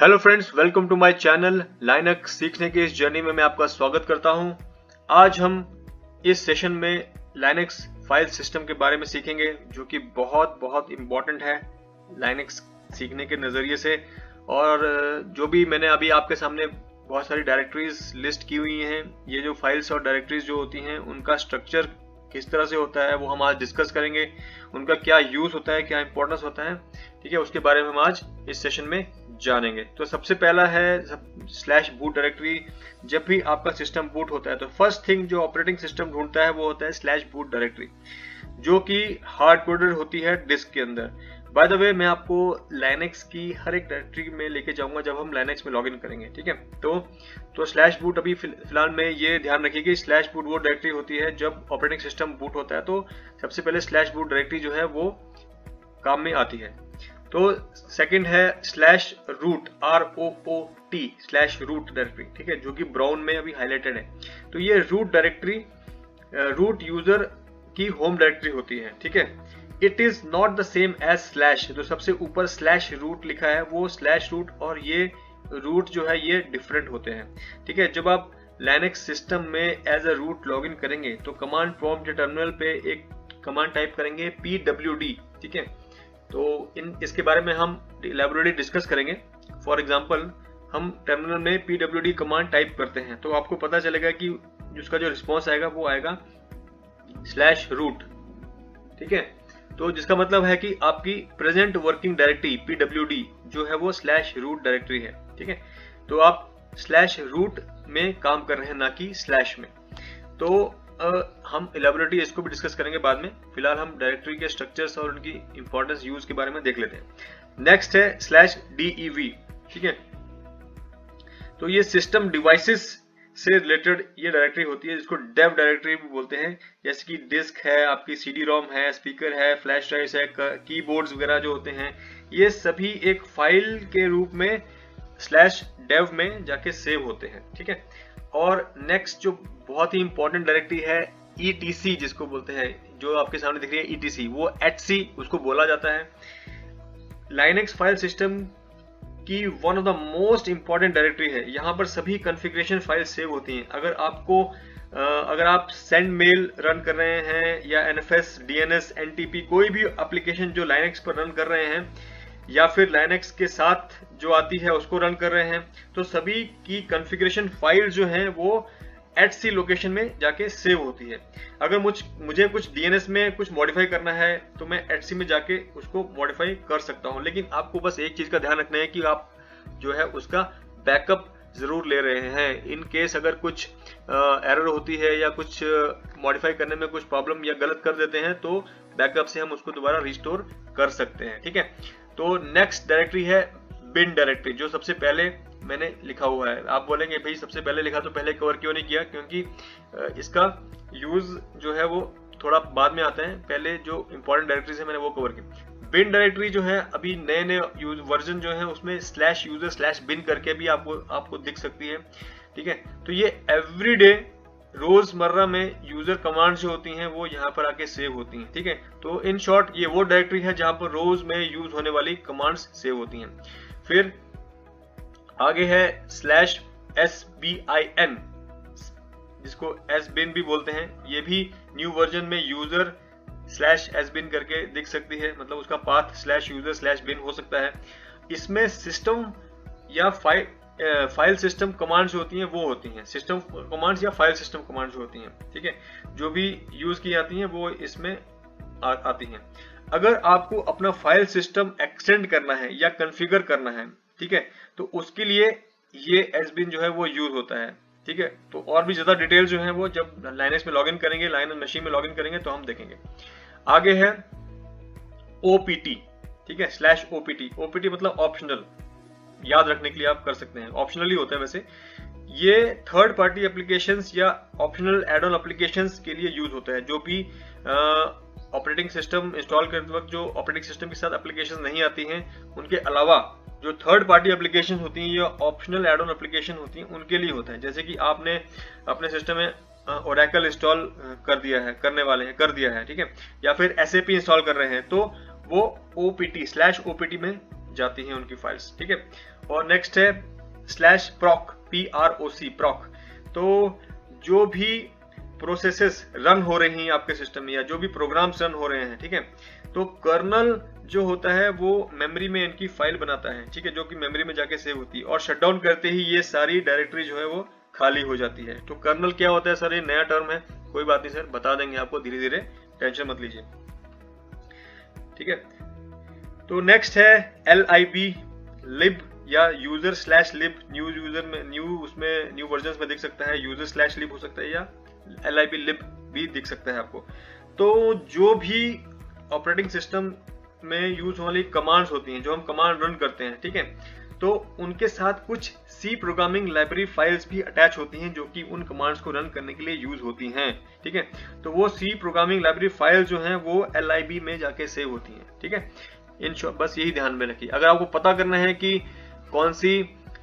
Hello friends, welcome to my channel. Linux सीखने के इस जर्नी में मैं आपका स्वागत करता हूं। आज हम इस सेशन में लाइनक्स फाइल सिस्टम के बारे में सीखेंगे, जो कि बहुत बहुत इम्पोर्टेंट है लाइनक्स सीखने के नज़रिए से। और जो भी मैंने अभी आपके सामने बहुत सारी डायरेक्टरीज लिस्ट की हुई हैं, ये जो फाइल्स और डायरेक्टरीज जो होती हैं उनका स्ट्रक्चर किस तरह से होता है वो हम आज डिस्कस करेंगे। उनका क्या यूज होता है, क्या इंपॉर्टेंस होता है, ठीक है, उसके बारे में हम आज इस सेशन में जानेंगे। तो सबसे पहला है स्लैश बूट डायरेक्टरी। जब भी आपका सिस्टम बूट होता है तो फर्स्ट थिंग जो ऑपरेटिंग सिस्टम ढूंढता है वो होता है स्लैश बूट डायरेक्टरी, जो कि हार्ड कोडेड होती है डिस्क के अंदर। बाय द वे, मैं आपको लाइनक्स की हर एक डायरेक्टरी में लेके जाऊंगा जब हम लाइनक्स में लॉगिन करेंगे, ठीक है। तो स्लैश बूट अभी फिलहाल में ये ध्यान रखिए कि स्लैश बूट वो डायरेक्टरी होती है जब ऑपरेटिंग सिस्टम बूट होता है, तो सबसे पहले स्लैश बूट डायरेक्टरी जो है वो काम में आती है। तो सेकंड है slash root, ROOT slash root directory, ठीक है, जो कि ब्राउन में अभी हाईलाइटेड है। तो ये रूट डायरेक्टरी रूट यूजर की होम डायरेक्टरी होती है, ठीक है। It is not the same as slash. जो सबसे ऊपर स्लैश रूट लिखा है वो स्लैश रूट और ये रूट जो है ये डिफरेंट होते हैं, ठीक है। जब आप लाइनक्स सिस्टम में एज अ रूट लॉगिन करेंगे तो कमांड प्रॉम्प्ट या टर्मिनल पे एक कमांड टाइप करेंगे pwd, ठीक है। तो इसके बारे में हम इलैबोरेटली डिस्कस करेंगे। फॉर एग्जांपल, हम टर्मिनल में pwd कमांड टाइप करते हैं तो आपको पता चलेगा कि उसका जो रिस्पॉन्स आएगा वो आएगा स्लैश रूट, ठीक है। तो जिसका मतलब है कि आपकी प्रेजेंट वर्किंग डायरेक्टरी pwd जो है वो स्लैश रूट डायरेक्टरी है, ठीक है। तो आप स्लैश रूट में काम कर रहे हैं, ना कि स्लैश में। तो हम इलैबोरेटली इसको भी डिस्कस करेंगे बाद में। फिलहाल हम डायरेक्टरी के स्ट्रक्चर्स और उनकी इंपॉर्टेंस यूज के बारे में देख लेते हैं। नेक्स्ट है स्लैश dev, ठीक है। तो ये सिस्टम डिवाइसेस से रिलेटेड ये डायरेक्टरी होती है, जिसको डेव डायरेक्टरी भी बोलते हैं। जैसे कि डिस्क है, आपकी CD-ROM है, स्पीकर है, फ्लैश ड्राइव है, कीबोर्ड्स वगैरह जो होते हैं, ये सभी एक फाइल के रूप में स्लैश डेव में जाके सेव होते हैं, ठीक है। और नेक्स्ट जो बहुत ही इंपॉर्टेंट डायरेक्टरी है etc, जिसको बोलते हैं, जो आपके सामने दिख रही है etc, वो etc उसको बोला जाता है। लाइनक्स फाइल सिस्टम की one of the most important directory है। यहाँ पर सभी कॉन्फ़िगरेशन फाइल सेव होती हैं। अगर आप सेंड मेल रन कर रहे हैं या NFS, DNS, NTP, कोई भी एप्लीकेशन जो लाइनक्स पर रन कर रहे हैं या फिर लाइनक्स के साथ जो आती है उसको रन कर रहे हैं, तो सभी की कॉन्फ़िगरेशन फाइल जो है वो etc लोकेशन में जाके सेव होती है। अगर मुझे कुछ DNS में कुछ मॉडिफाई करना है तो मैं etc में जाके उसको मॉडिफाई कर सकता हूं। लेकिन आपको बस एक चीज का ध्यान रखना है कि आप जो है उसका बैकअप जरूर ले रहे हैं। इन केस अगर कुछ एरर होती है या कुछ मॉडिफाई करने में कुछ प्रॉब्लम या गलत कर देते हैं तो बैकअप से हम उसको दोबारा रिस्टोर कर सकते हैं, ठीक है। तो नेक्स्ट डायरेक्टरी है बिन डायरेक्टरी, जो सबसे पहले मैंने लिखा हुआ है। आप बोलेंगे भाई सबसे पहले लिखा तो पहले कवर क्यों नहीं किया? क्योंकि इसका यूज जो है वो थोड़ा बाद में आता है, पहले जो इंपॉर्टेंट डायरेक्टरीज है मैंने वो कवर की। बिन डायरेक्टरी जो है अभी नए वर्जन जो है उसमें स्लैश यूजर स्लैश बिन करके भी आपको दिख सकती है, ठीक है। तो ये एवरीडे रोजमर्रा में यूजर कमांड्स जो होती हैं वो यहाँ पर आके सेव होती हैं, ठीक है। तो इन शॉर्ट ये वो डायरेक्टरी है जहां पर रोज में यूज होने वाली कमांड्स सेव होती हैं। फिर आगे है स्लैश SBIN, जिसको SBIN भी बोलते हैं। ये भी न्यू वर्जन में यूजर स्लैश SBIN करके दिख सकती है, मतलब उसका path slash user slash bin हो सकता है। इसमें सिस्टम या फाइल सिस्टम कमांड्स होती हैं वो होती हैं, सिस्टम कमांड्स या फाइल सिस्टम कमांड्स होती हैं, ठीक है, जो भी यूज की जाती हैं वो इसमें आती हैं। अगर आपको अपना फाइल सिस्टम एक्सटेंड करना है या कॉन्फ़िगर करना है, ठीक है, तो उसके लिए ये SBIN जो है वो यूज होता है, ठीक है। तो और भी ज्यादा डिटेल जो है वो जब लाइनक्स में लॉगिन करेंगे, लाइनक्स मशीन में लॉगिन करेंगे तो हम देखेंगे। आगे है OPT, ठीक है, स्लैश OPT मतलब ऑप्शनल, याद रखने के लिए आप कर सकते हैं, ऑप्शनल ही होता है वैसे। ये थर्ड पार्टी एप्लीकेशंस या ऑप्शनल एड ऑन एप्लीकेशंस के लिए यूज होता है। जो भी ऑपरेटिंग सिस्टम इंस्टॉल करते वक्त जो ऑपरेटिंग सिस्टम के साथ एप्लीकेशन नहीं आती हैं, उनके अलावा जो थर्ड पार्टी एप्लीकेशन होती हैं या ऑप्शनल एड ऑन एप्लीकेशन होती हैं उनके लिए होता है। जैसे कि आपने अपने सिस्टम में ओरेकल इंस्टॉल कर दिया है, ठीक है, या फिर SAP इंस्टॉल कर रहे हैं, तो वो OPT स्लैश OPT में जाती हैं उनकी फाइल्स, ठीक है। और नेक्स्ट है /proc PROC proc। तो जो भी प्रोसेसेस रन हो रही हैं आपके सिस्टम में या जो भी प्रोग्राम्स रन हो रहे हैं, ठीक है, तो कर्नल जो होता है वो मेमोरी में इनकी फाइल बनाता है, ठीक है, जो कि मेमोरी में जाके सेव होती है और शटडाउन करते ही ये सारी डायरेक्टरी जो है वो खाली हो जाती है। तो कर्नल क्या होता है सर? ये नया टर्म है, कोई बात नहीं सर, बता देंगे आपको धीरे धीरे, टेंशन मत लीजिए, ठीक है। तो नेक्स्ट है LIB lib या user/lib। न्यू यूजर में न्यू वर्जन में दिख सकता है user/lib हो सकता है या LIB lib भी दिख सकता है आपको। तो जो भी ऑपरेटिंग सिस्टम में यूज होने वाली कमांड्स होती हैं, जो हम कमांड रन करते हैं, ठीक है, तो उनके साथ कुछ C प्रोग्रामिंग लाइब्रेरी फाइल्स भी अटैच होती हैं जो कि उन कमांड्स को रन करने के लिए यूज होती हैं, ठीक है। तो वो C प्रोग्रामिंग लाइब्रेरी फाइल जो हैं वो LIB में जाके सेव होती हैं, ठीक है। इन शॉर्ट बस यही ध्यान में रखिए। अगर आपको पता करना है कि कौन सी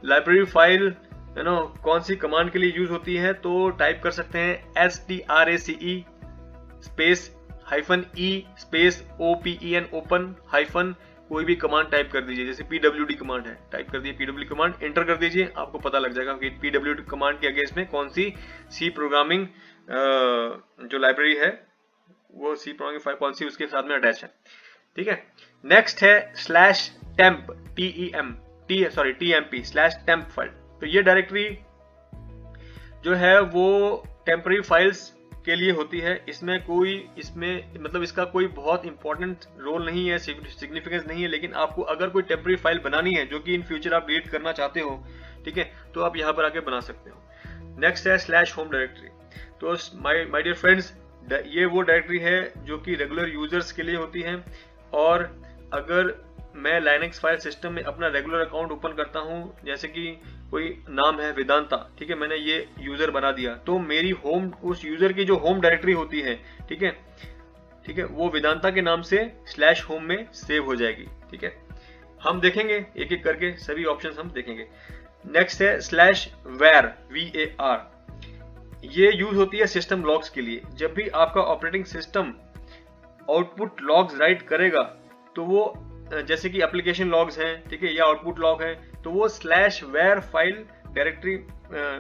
लाइब्रेरी फाइल कौन सी कमांड के लिए यूज होती है, तो टाइप कर सकते हैं STRACE space -E space OPEN open hyphen कोई भी कमांड टाइप कर दीजिए, जैसे PWD कमांड है, टाइप कर दिए PWD कमांड, एंटर कर दीजिए, आपको पता लग जाएगा कि PWD कमांड के अगेंस्ट में कौन सी C प्रोग्रामिंग जो लाइब्रेरी है वो C प्रोग्रामिंग फाइल कौन सी उसके साथ में अटैच है, ठीक है। नेक्स्ट है /temp TMP/temp फाइल। तो ये डायरेक्टरी जो है वो टेम्पररी फाइल्स के लिए होती है। इसमें मतलब इसका कोई बहुत इंपॉर्टेंट रोल नहीं है, सिग्निफिकेंस नहीं है, लेकिन आपको अगर कोई टेम्पररी फाइल बनानी है जो कि इन फ्यूचर आप डिलीट करना चाहते हो, ठीक है, तो आप यहाँ पर आके बना सकते हो। नेक्स्ट है /home डायरेक्टरी। तो माय डियर फ्रेंड्स, ये वो डायरेक्टरी है जो कि रेगुलर यूजर्स के लिए होती है। और अगर मैं लाइनक्स फाइल सिस्टम में अपना रेगुलर अकाउंट ओपन करता हूं, जैसे कि कोई नाम है वेदांता, ठीक है, मैंने ये यूजर बना दिया, तो मेरी होम उस यूजर की जो होम डायरेक्टरी होती है, ठीक है, वो वेदांता के नाम से /home में सेव हो जाएगी, ठीक है। हम देखेंगे एक एक करके सभी ऑप्शंस हम देखेंगे। नेक्स्ट है /var VAR। ये यूज होती है सिस्टम लॉग्स के लिए। जब भी आपका operating system output logs right करेगा, तो वो जैसे कि एप्लीकेशन लॉग्स हैं, ठीक है, या आउटपुट लॉग है, तो वो /var फाइल डायरेक्टरी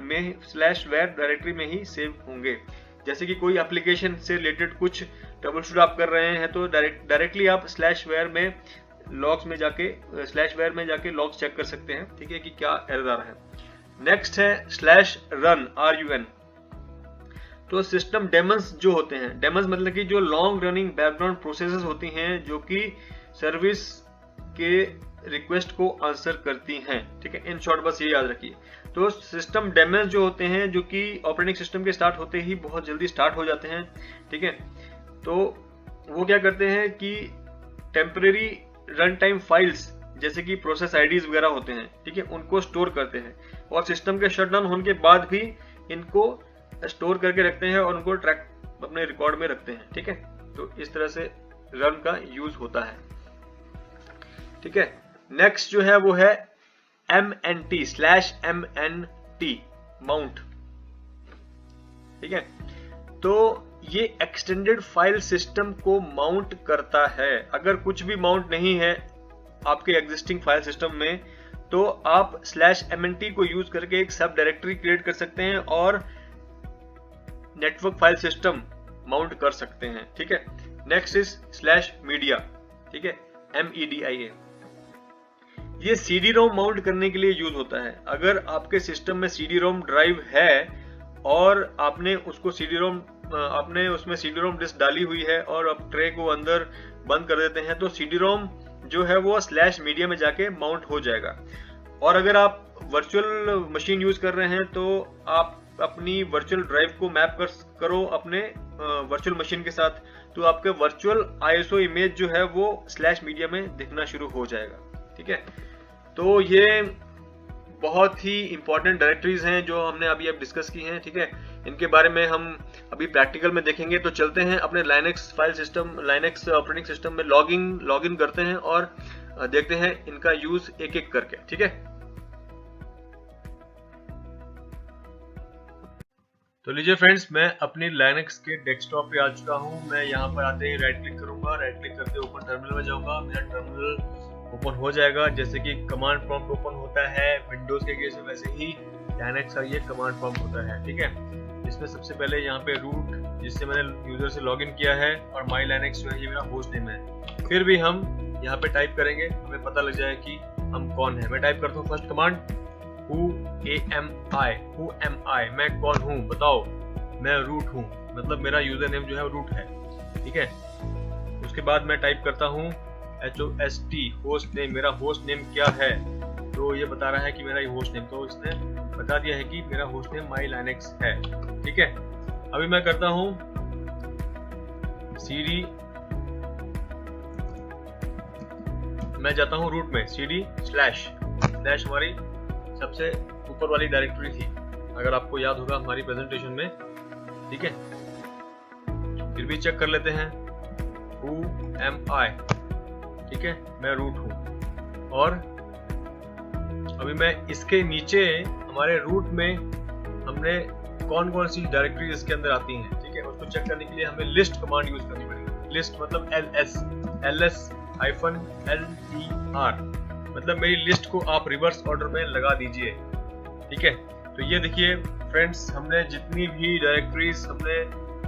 में /var डायरेक्टरी में ही सेव होंगे। जैसे कि कोई एप्लीकेशन से रिलेटेड कुछ ट्रबल शूट आप कर रहे हैं, तो डायरेक्टली आप /var में लॉग्स में जाके लॉग्स चेक कर सकते हैं, ठीक है, कि क्या एरर आ रहा है। नेक्स्ट है /run। तो सिस्टम डेमन्स जो होते हैं, डेमन्स मतलब कि जो लॉन्ग रनिंग बैकग्राउंड प्रोसेसेस होती हैं जो कि सर्विस के रिक्वेस्ट को आंसर करती हैं, ठीक है। इन शॉर्ट बस ये याद रखिए। तो सिस्टम डेमन्स जो होते हैं जो कि ऑपरेटिंग सिस्टम के स्टार्ट होते ही बहुत जल्दी स्टार्ट हो जाते हैं, ठीक है, तो वो क्या करते हैं कि टेम्परेरी रन टाइम फाइल्स जैसे कि प्रोसेस आईडीज वगैरह होते हैं, ठीक है, उनको स्टोर करते हैं और सिस्टम के शटडाउन होने के बाद भी इनको स्टोर करके रखते हैं और उनको ट्रैक अपने रिकॉर्ड में रखते हैं, ठीक है। तो इस तरह से रन का यूज होता है, ठीक है। नेक्स्ट जो है वो है MNT माउंट, ठीक है। तो ये एक्सटेंडेड फाइल सिस्टम को माउंट करता है। अगर कुछ भी माउंट नहीं है आपके एग्जिस्टिंग फाइल सिस्टम में, तो आप /MNT को यूज करके एक सब डायरेक्टरी क्रिएट कर सकते हैं और नेटवर्क फाइल सिस्टम माउंट कर सकते हैं, ठीक है। नेक्स्ट इज /media, ठीक है, MEDIA। ये CD-ROM माउंट करने के लिए यूज होता है। अगर आपके सिस्टम में CD-ROM ड्राइव है और आपने उसमें CD-ROM डिस्क डाली हुई है और आप ट्रे को अंदर बंद कर देते हैं, तो CD-ROM जो है वो /media में जाके माउंट हो जाएगा। और अगर आप वर्चुअल मशीन यूज कर रहे हैं, तो आप अपनी वर्चुअल ड्राइव को मैप करो अपने वर्चुअल मशीन के साथ, तो आपके वर्चुअल ISO इमेज जो है वो /media में दिखना शुरू हो जाएगा, ठीक है। तो ये बहुत ही इंपॉर्टेंट डायरेक्टरीज हैं जो हमने अभी अब डिस्कस की हैं, ठीक है। इनके बारे में हम अभी प्रैक्टिकल में देखेंगे। तो चलते हैं अपने Linux file system, Linux operating system में लॉगिन करते हैं और देखते हैं इनका यूज एक एक करके, ठीक है। तो लीजिए फ्रेंड्स, मैं अपनी लाइनक्स के डेस्कटॉप पे आ चुका हूँ। मैं यहाँ पर आते ही राइट क्लिक करूंगा, राइट क्लिक करके ओपन टर्मिनल में जाऊंगा। मेरा टर्मिनल ओपन हो जाएगा, जैसे कि कमांड प्रॉम्प्ट ओपन होता है विंडोज के केस में, वैसे ही लाइनक्स का ये कमांड प्रॉम्प्ट होता है। ठीक है, इसमें सबसे पहले यहाँ पे रूट, जिससे मैंने यूजर से लॉगिन किया है, और माई लाइनक्स जो है ये मेरा होस्ट नेम है। फिर भी हम यहाँ पे टाइप करेंगे, हमें पता लग जाए कि हम कौन है। मैं टाइप करता हूँ first command who am I, मैं कौन हूँ बताओ, मैं रूट हूँ, मतलब मेरा यूजर नेम जो है रूट है। ठीक है, उसके बाद मैं टाइप करता हूँ host होस्ट नेम, मेरा होस्ट नेम क्या है, तो ये बता रहा है कि मेरा ये होस्ट नेम, तो इसने बता दिया है कि मेरा होस्ट नेम माई लाइनक्स है। ठीक है, अभी मैं करता हूँ cd, मैं जाता हूँ रूट में, cd स्लैश हमारी सबसे ऊपर वाली डायरेक्टरी थी, अगर आपको याद होगा हमारी प्रेजेंटेशन में। ठीक है, फिर भी चेक कर लेते हैं who am I। ठीक है, मैं रूट हूँ, और अभी मैं इसके नीचे हमारे रूट में हमने कौन कौन सी डायरेक्टरी इसके अंदर आती हैं। ठीक है, उसको चेक करने के लिए हमें लिस्ट कमांड यूज करनी पड़ेगी। लिस्ट मतलब ls-ltr, मतलब मेरी लिस्ट को आप रिवर्स ऑर्डर में लगा दीजिए। ठीक है, तो ये देखिए फ्रेंड्स, हमने जितनी भी डायरेक्टरीज हमने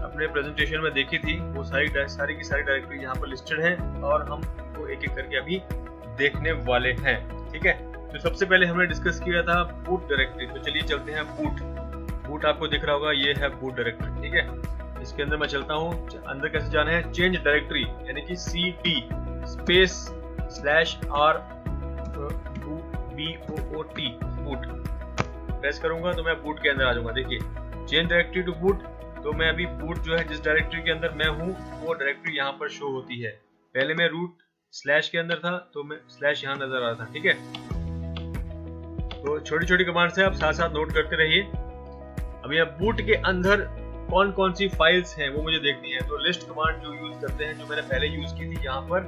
अपने प्रेजेंटेशन में देखी थी वो सारी की सारी डायरेक्टरी यहाँ पर लिस्टेड हैं, और हम इनको एक एक करके अभी देखने वाले हैं। ठीक है, तो सबसे पहले हमने डिस्कस किया था बूट डायरेक्टरी, तो चलिए चलते हैं बूट आपको दिख रहा होगा, ये है बूट डायरेक्टरी। ठीक है, इसके अंदर मैं चलता हूँ, अंदर कैसे जाना है, चेंज डायरेक्टरी यानी कि cd space /r boot boot press करूंगा तो मैं बूट के अंदर आ जाऊंगा। देखिए चेंज डायरेक्टरी टू बूट, तो मैं अभी बूट जो है जिस डायरेक्टरी के अंदर मैं हूँ वो डायरेक्टरी यहाँ पर शो होती है। पहले मैं रूट स्लैश के अंदर था तो मैं स्लैश यहाँ नजर आ रहा था। ठीक है, तो छोटी छोटी कमांड से आप साथ साथ नोट करते रहिए। अभी अब बूट के अंदर कौन कौन सी फाइल्स हैं वो मुझे देखनी है, तो लिस्ट कमांड जो यूज करते हैं, जो मैंने पहले यूज की थी यहाँ पर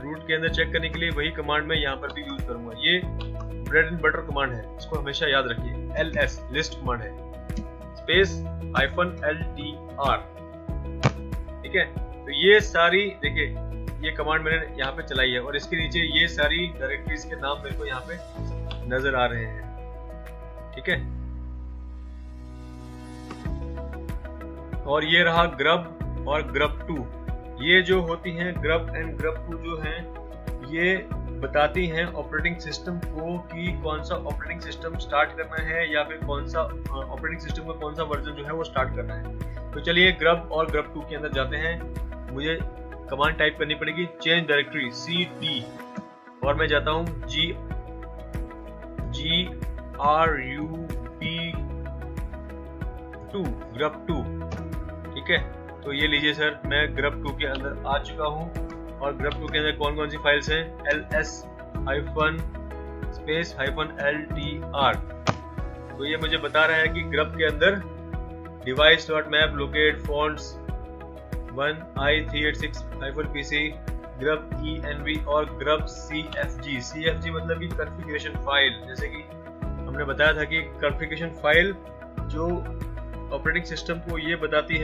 रूट के अंदर चेक करने के लिए, वही कमांड मैं यहाँ पर भी यूज करूंगा। ये ब्रेड एंड बटर कमांड है, इसको हमेशा याद रखिए। ls लिस्ट कमांड है, स्पेस -ltr। ठीक है, तो ये सारी देखिए ये कमांड मैंने यहाँ पे चलाई है, और इसके नीचे ये सारी डायरेक्टरीज के नाम मेरे को यहाँ पे नजर आ रहे हैं। ठीक है, और ये रहा grub और grub2। ये जो होती हैं grub एंड grub2 जो हैं, ये बताती हैं ऑपरेटिंग सिस्टम को कि कौन सा ऑपरेटिंग सिस्टम स्टार्ट करना है, या फिर कौन सा ऑपरेटिंग सिस्टम का कौन सा वर्जन जो है वो स्टार्ट करना है। तो चलिए grub और grub2 के अंदर जाते हैं। मुझे कमांड टाइप करनी पड़ेगी चेंज डायरेक्टरी cd, और मैं जाता हूँ grub2। ठीक है, तो ये लीजिए सर, मैं grub2 के अंदर आ चुका हूँ, और grub2 के अंदर कौन कौन सी फाइल्स हैं, ls-ltr। तो ये मुझे बता रहा है कि grub के अंदर device.map locate fonts 1i386-pc grub env और grub cfg मतलब कि कॉन्फ़िगरेशन फाइल। जैसे कि हमने बताया था कि कॉन्फ़िगरेशन फाइल जो ऑपरेटिंग सिस्टम को ये बताती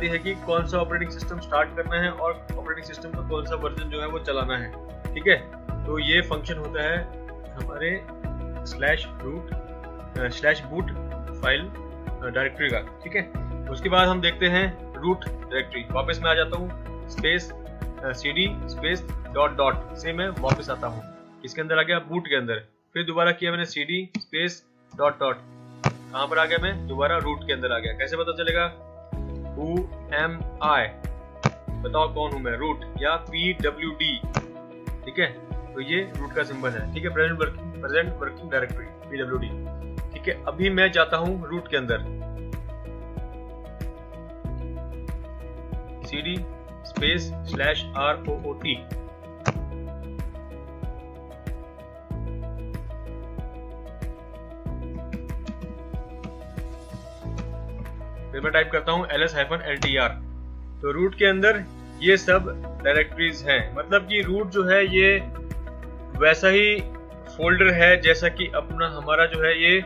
है कि कौन सा ऑपरेटिंग सिस्टम स्टार्ट करना है और ऑपरेटिंग सिस्टम का कौन सा वर्जन जो है वो चलाना है। ठीक है, तो ये फंक्शन होता है हमारे /boot फाइल डायरेक्टरी का। ठीक है, उसके बाद हम देखते हैं रूट डायरेक्टरी। वापस मैं आ जाता हूँ, स्पेस cd स्पेस डॉट से मैं वापस आता हूँ, इसके अंदर आ गया बूट के अंदर। फिर दोबारा किया मैंने cd स्पेस डॉट, कहाँ पर आ गया, मैं दोबारा रूट के अंदर आ गया। कैसे पता चलेगा, who am I, बताओ कौन हूँ मैं, रूट या pwd। ठीक है, तो ये रूट का सिंबल है। ठीक है, प्रेजेंट वर्किंग डायरेक्टरी pwd। ठीक है, अभी मैं जाता हूँ रूट के अंदर, cd स्पेस /root। फिर मैं टाइप करता हूँ ls-ltr। तो रूट के अंदर ये सब डायरेक्टरीज हैं, मतलब कि रूट जो है ये वैसा ही फोल्डर है जैसा कि अपना हमारा जो है ये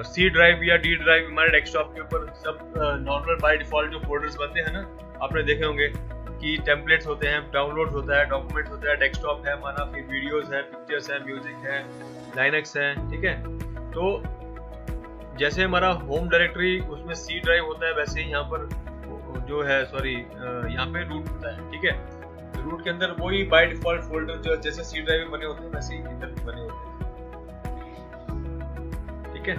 सी ड्राइव या डी ड्राइव हमारे डेस्कटॉप के ऊपर सब नॉर्मल बाय डिफॉल्ट जो फोल्डर्स बनते हैं ना, आपने देखे होंगे। कि टेम्पलेट्स होते हैं, डाउनलोड होता है, डॉक्यूमेंट्स होता है, डेस्कटॉप है हमारा, फिर वीडियोस है, पिक्चर्स है, म्यूजिक है, लाइनक्स है, ठीक है। तो जैसे हमारा होम डायरेक्टरी उसमें सी ड्राइव होता है, वैसे ही यहाँ पर जो है यहाँ पे रूट होता है, ठीक है। रूट के अंदर वही बाय डिफॉल्ट फोल्डर जो जैसे सी ड्राइव में बने होते हैं वैसे ही इधर भी बने होते हैं, ठीक है।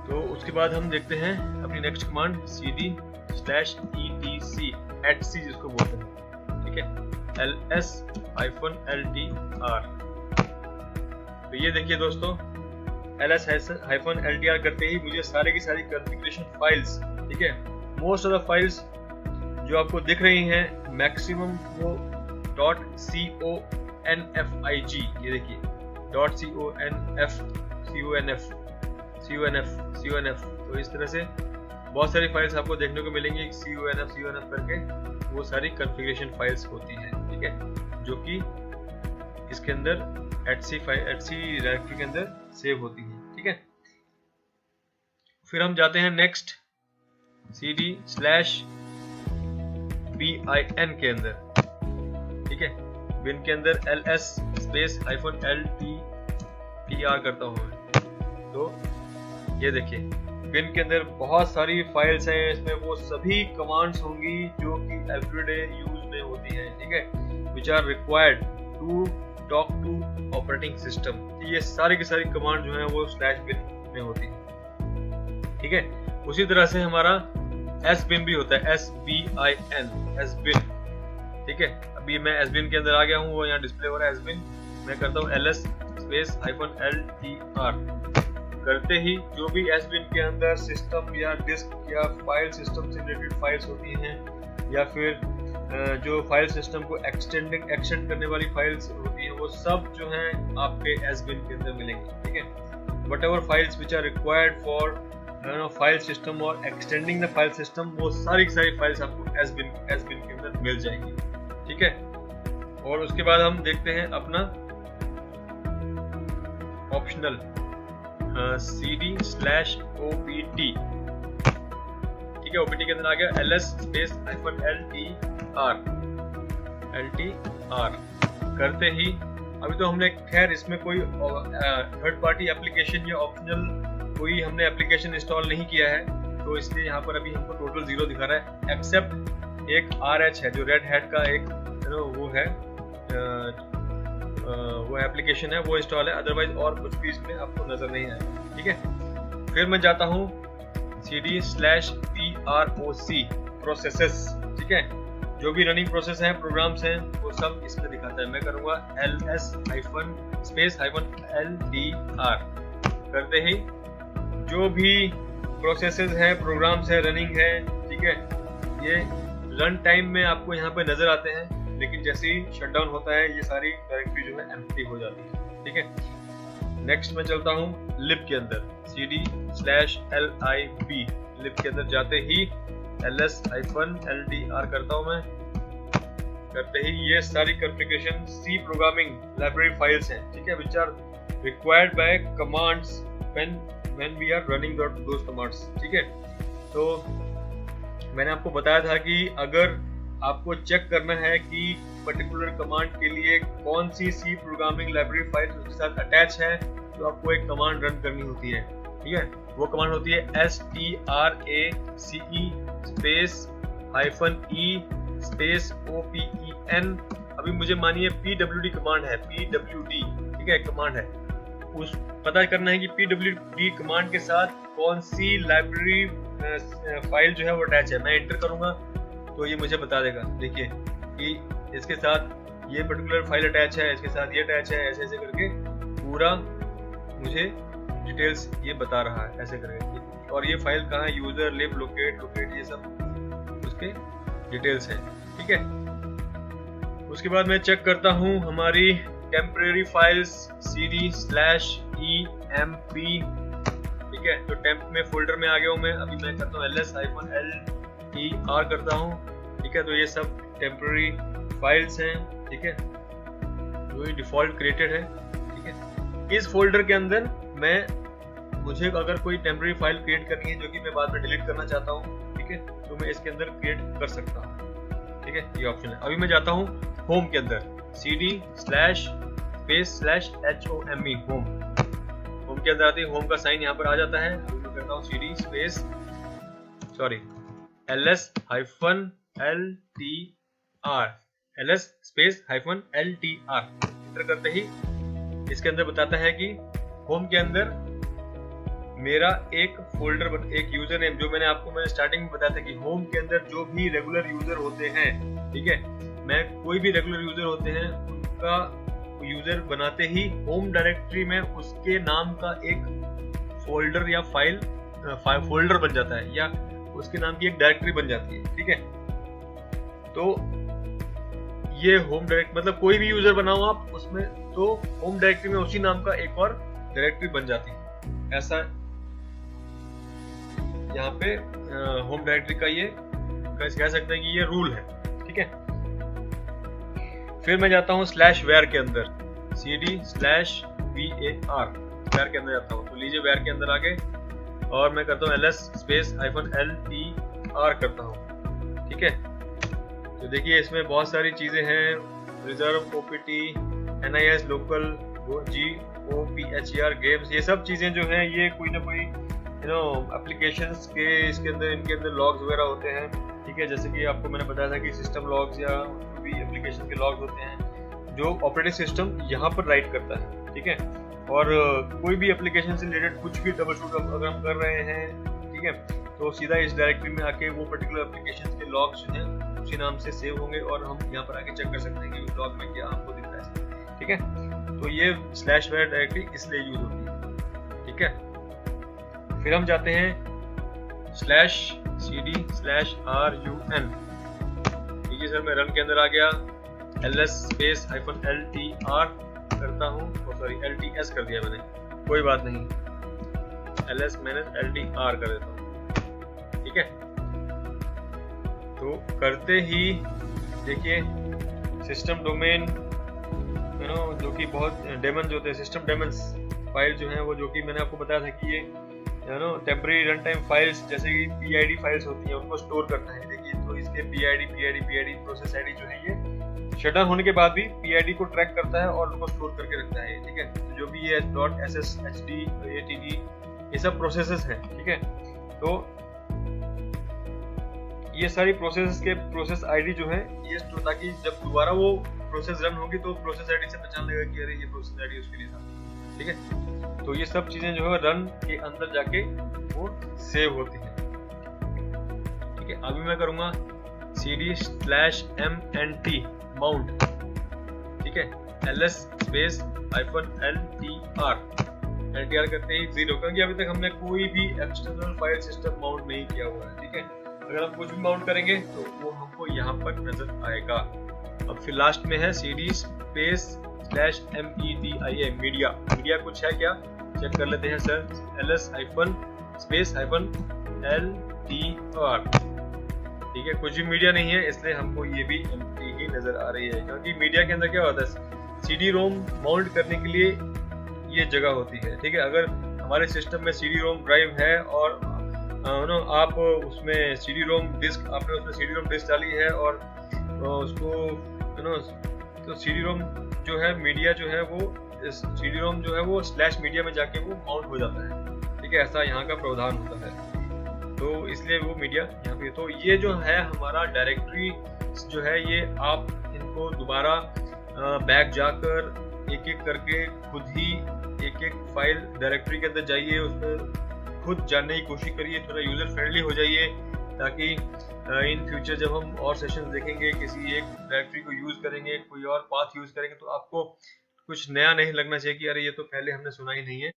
तो उसके बाद हम देखते हैं अपनी नेक्स्ट कमांड cd/etc@c जिसको बोलते हैं, ठीक है, ls-ltr। तो ये देखिए दोस्तों, ls-ltr करते ही मुझे सारे की सारी कॉन्फ़िगरेशन फाइल्स, ठीक है, मोस्ट ऑफ द फाइल्स जो आपको दिख रही हैं मैक्सिमम वो .config, ये देखिए .conf, तो इस तरह से बहुत सारी फाइल्स आपको देखने को मिलेंगी conf करके, वो सारी कॉन्फ़िगरेशन फाइल्स होती हैं, ठीक है, जो कि इसके अंदर etc डायरेक्टरी के अंदर सेव होती हैं, ठीक है। फिर हम जाते हैं नेक्स्ट cd/bin के अंदर, ठीक है। बिन के अंदर ls-ltr करता हूँ मैं। तो ये देखिए बिन के अंदर बहुत सारी फाइल्स हैं, इसमें वो सभी कमांड्स होंगी जो कि एवरीडे यूज में होती हैं, ठीक है, which are required to talk to operating system. ये सारी की सारी कमांड जो है वो /bin में होती है, ठीक है। उसी तरह से हमारा sbin भी होता है, sbin, ठीक है। अभी मैं sbin के अंदर आ गया हूँ, वो यहाँ डिस्प्ले हो रहा है sbin। मैं करता हूँ ls-ltr करते ही जो भी sbin के अंदर सिस्टम या डिस्क या फाइल सिस्टम से रिलेटेड फाइल्स होती हैं, या फिर जो फाइल सिस्टम को एक्सटेंड करने वाली फाइल्स होती हैं, वो सब जो हैं आपके sbin के अंदर मिलेंगी, ठीक है। whatever files which are required for file system और एक्सटेंडिंग द फाइल सिस्टम, वो सारी की सारी फाइल्स आपको sbin के अंदर मिल जाएंगी, ठीक है। और उसके बाद हम देखते हैं अपना ऑप्शनल cd/opt, ठीक है। opt के अंदर आ गया ls-ltr करते ही, अभी तो हमने खैर इसमें कोई थर्ड पार्टी एप्लीकेशन या ऑप्शनल कोई हमने एप्लीकेशन इंस्टॉल नहीं किया है, तो इसलिए यहाँ पर अभी हमको टोटल 0 दिखा रहा है, एक्सेप्ट एक RH है जो रेड हैट का एक वो है, वो एप्लीकेशन है, वो इंस्टॉल है, अदरवाइज और कुछ भी इसमें आपको नजर नहीं आएगा, ठीक है। फिर मैं जाता हूँ cd/proc प्रोसेसेस, ठीक है। जो भी रनिंग प्रोसेस हैं, प्रोग्राम्स हैं, वो सब इसमें दिखाता है। मैं करूँगा ls-ltr करते ही जो भी प्रोसेसेस हैं, प्रोग्राम्स है, रनिंग है, ठीक है, ये रन टाइम में आपको यहाँ पे नजर आते हैं, लेकिन जैसे ही शटडाउन होता है ये सारी डायरेक्टरी जो है एम्प्टी हो जाती है, ठीक है। नेक्स्ट मैं चलता हूँ लिब के अंदर, cd/lib लिब के अंदर जाते ही ls-ltr करता हूँ मैं, करते ही ये सारी configuration C programming library files हैं, ठीक है, which are required by commands when we are running those commands, ठीक है। तो मैंने आपको बताया था कि अगर आपको चेक करना है कि पर्टिकुलर कमांड के लिए कौन सी C प्रोग्रामिंग लाइब्रेरी फाइल उसके साथ अटैच है, तो आपको एक कमांड रन करनी होती है, ठीक है। वो कमांड होती है strace-e-open। अभी मुझे मानिए pwd कमांड है, pwd, ठीक है, कमांड है, उस पता करना है कि pwd कमांड के साथ कौन सी लाइब्रेरी फाइल जो है वो अटैच है। मैं एंटर करूंगा तो ये मुझे बता देगा, देखिए कि इसके साथ ये पर्टिकुलर फाइल अटैच है, इसके साथ ये अटैच है, ऐसे ऐसे करके पूरा मुझे डिटेल्स ये बता रहा है, ऐसे करके। और ये फाइल कहाँ है, यूजर, लिब, लोकेट, ये सब उसके डिटेल्स हैं, ठीक है। उसके बाद मैं चेक करता हूँ हमारी टेम्परेरी फाइल्स cd/emp, ठीक है। तो टेम्प में फोल्डर में आ गया हूँ मैं, अभी मैं करता हूँ ls-ltr करता हूँ, ठीक है। तो ये सब टेम्परेरी फाइल्स हैं, ठीक है, जो ये डिफॉल्ट क्रिएटेड है, ठीक है। इस फोल्डर के अंदर मैं मुझे अगर कोई टेम्पररी फाइल क्रिएट करनी है जो कि मैं बाद में डिलीट करना चाहता हूँ, ठीक है, तो मैं इसके अंदर क्रिएट कर सकता हूँ। ठीक है, ये ऑप्शन है। अभी मैं जाता हूँ होम के अंदर, cd/space/home होम के अंदर आते ही होम का साइन यहाँ पर आ जाता है। अभी मैं करता हूँ ls-ltr इंटर करते ही इसके अंदर बताता है कि होम के अंदर मेरा एक फोल्डर, एक यूजर नेम, जो मैंने स्टार्टिंग में बताया था कि होम के अंदर जो भी रेगुलर यूजर होते हैं, ठीक है, मैं कोई भी रेगुलर यूजर होते हैं उनका यूजर बनाते ही होम डायरेक्टरी में उसके नाम का एक फोल्डर या फोल्डर बन जाता है, या उसके नाम की एक डायरेक्टरी बन जाती है। ठीक है, तो ये होम डायरेक्टरी मतलब कोई भी यूजर बनाओ आप उसमें, तो होम डायरेक्टरी में उसी नाम का एक और डायरेक्टरी बन जाती है। ऐसा यहाँ पे होम डायरेक्टरी का ये कह सकते हैं कि ये रूल है। ठीक है, फिर मैं जाता हूँ /var के अंदर, cd/var के अंदर जाता हूँ। तो लीजिए var के अंदर आके और मैं करता हूँ ls-ltr करता हूँ। ठीक है, तो देखिए इसमें बहुत सारी चीजें हैं, reserve, opt, nis, local, gopher, games, ये सब चीजें जो हैं ये कोई ना कोई एप्लीकेशंस के इनके अंदर लॉग्स वगैरह होते हैं। ठीक है, जैसे कि आपको मैंने बताया था कि सिस्टम लॉग्स या भी एप्लीकेशन के लॉग्स होते हैं जो ऑपरेटिंग सिस्टम यहाँ पर राइट करता है। ठीक है, और कोई भी एप्लीकेशन से रिलेटेड कुछ भी ट्रबल शूट अगर हम कर रहे हैं, ठीक है, तो सीधा इस डायरेक्टरी में आके वो पर्टिकुलर एप्लीकेशन के लॉग्स जो हैं उसी नाम से सेव होंगे और हम यहाँ पर आके चेक कर सकते हैं कि उस लॉग में क्या आपको दिख रहा है। ठीक है, तो ये /var डायरेक्टरी इसलिए यूज होती है। ठीक है, फिर हम जाते हैं /cd/run। ठीक है सर, मैं रन के अंदर आ गया, ls-ltr करता हूँ, ls कर दिया मैंने, कोई बात नहीं, ls-ltr कर देता हूँ। ठीक है, तो करते ही देखिए सिस्टम डोमेन जो कि बहुत डेमन जो होते हैं, सिस्टम डेमन्स फाइल जो है वो, जो कि मैंने आपको बताया था कि ये टेम्पररी रन टाइम फाइल्स जैसे कि PID फाइल्स होती हैं उनको स्टोर करता है। देखिए तो इसके PID प्रोसेस ID जो है ये शटडाउन होने के बाद भी PID को ट्रैक करता है और उनको स्टोर करके रखता है। ठीक है, जो भी ये .ss, hd, atd ये सब प्रोसेसेस हैं। ठीक है, तो ये सारी प्रोसेस के प्रोसेस ID जो है ये, ताकि जब दोबारा वो प्रोसेस रन होगी तो प्रोसेस ID से पहचान लेगा कि अरे ये प्रोसेस ID उसके लिए था। ठीक है, तो ये सब चीजें जो है रन के अंदर जाके वो सेव होती है। ठीक है, अभी मैं करूंगा cd/mnt माउंट। ठीक है, ls-ltr करते ही 0, क्योंकि अभी तक हमने कोई भी एक्सटर्नल फाइल सिस्टम माउंट नहीं किया हुआ है। ठीक है, अगर हम कुछ भी माउंट करेंगे तो वो हमको यहाँ पर नजर आएगा। अब फिर लास्ट में है cd/media। मीडिया कुछ है क्या, चेक कर लेते हैं सर, ls-ltr। ठीक है, कुछ भी मीडिया नहीं है, इसलिए हमको ये भी एम्प्टी ही नजर आ रही है, क्योंकि मीडिया के अंदर क्या होता है, CD-ROM माउंट करने के लिए ये जगह होती है। ठीक है, अगर हमारे सिस्टम में CD-ROM ड्राइव है और आप उसमें CD-ROM डिस्क डाली है और उसको तो CD-ROM जो है मीडिया जो है वो CD-ROM जो है वो /media में जाके वो माउंट हो जाता है। ठीक है, ऐसा यहाँ का प्रावधान होता है, तो इसलिए वो मीडिया यहाँ पे। तो ये जो है हमारा डायरेक्टरी जो है, ये आप इनको दोबारा बैक जाकर एक एक करके खुद ही एक एक फाइल डायरेक्टरी के अंदर जाइए, उसमें खुद जानने की कोशिश करिए, थोड़ा यूजर फ्रेंडली हो जाइए, ताकि इन फ्यूचर जब हम और सेशन देखेंगे, किसी एक डायरेक्टरी को यूज करेंगे, कोई और पाथ यूज करेंगे, तो आपको कुछ नया नहीं लगना चाहिए कि अरे ये तो पहले हमने सुना ही नहीं है।